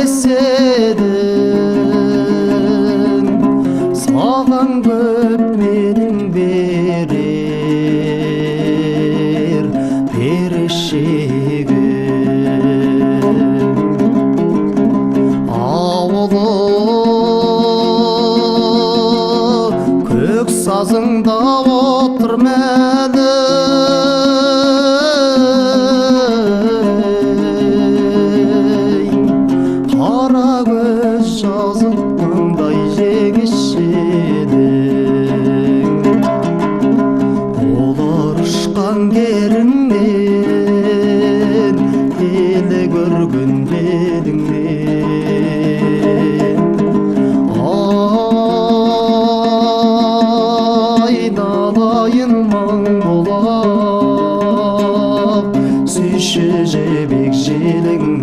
еседің саған көп менің берер берешегім. Ауылы көк сазыңда отыр мәні, қара көз жазық маңдай жеңішедің. Олар ұшқан керіңнен елі көрген беліңнен. Айналайын маң болап, сүйші жебек желіңмен.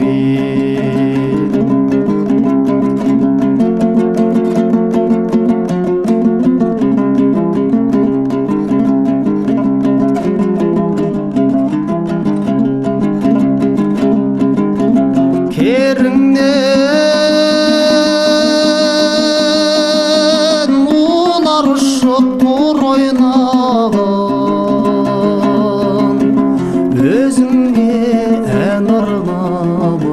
Керіңнен олар ұшып тұр ойнаған, өзіңе ән арнамай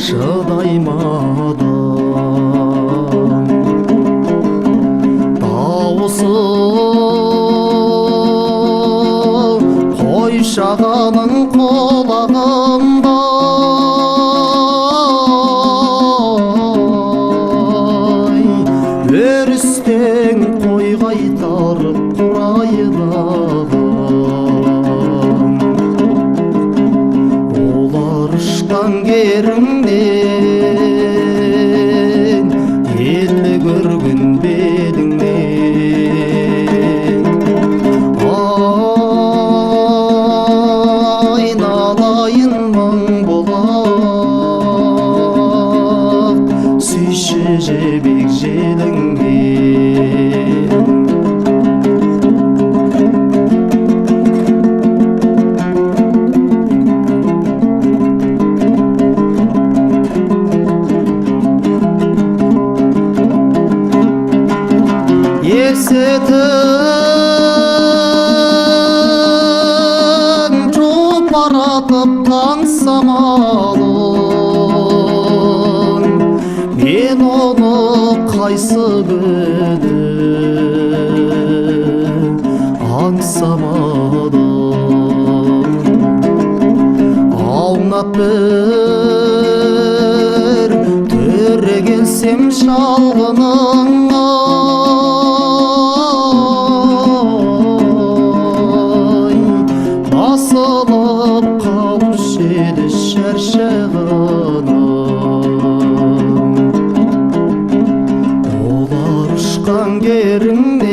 шыдай ма адам. Дауысы қойшағаның құлағында, өрістен қой қайтарып құрайдаған. Олар ұшқан керіңнен елі көрген беліңнен. Айналайын маң болап, сүйші жебек желіңмен. Есетін жуып баратып таң самалын, мен оны қайсы күні аңсамадым. Аунап бір төре келсем шалғыныңа, басылып қалушы еді шаршағаным. Олар ұшқан керіңнен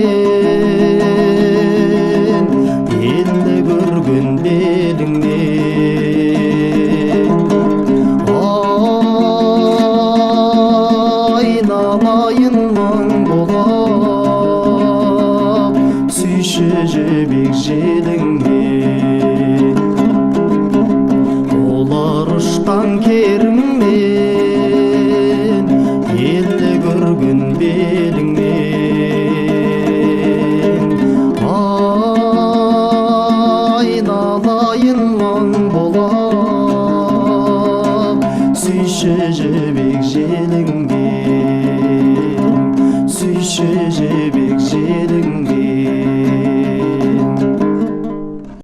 елі көрген беліңнен. Айналайын маң болап, сүйші жебек желіңмен. Олар ұшқан керіңнен елі көрген беліңнен. Айналайын маң болап, сүйші жебек желіңмен.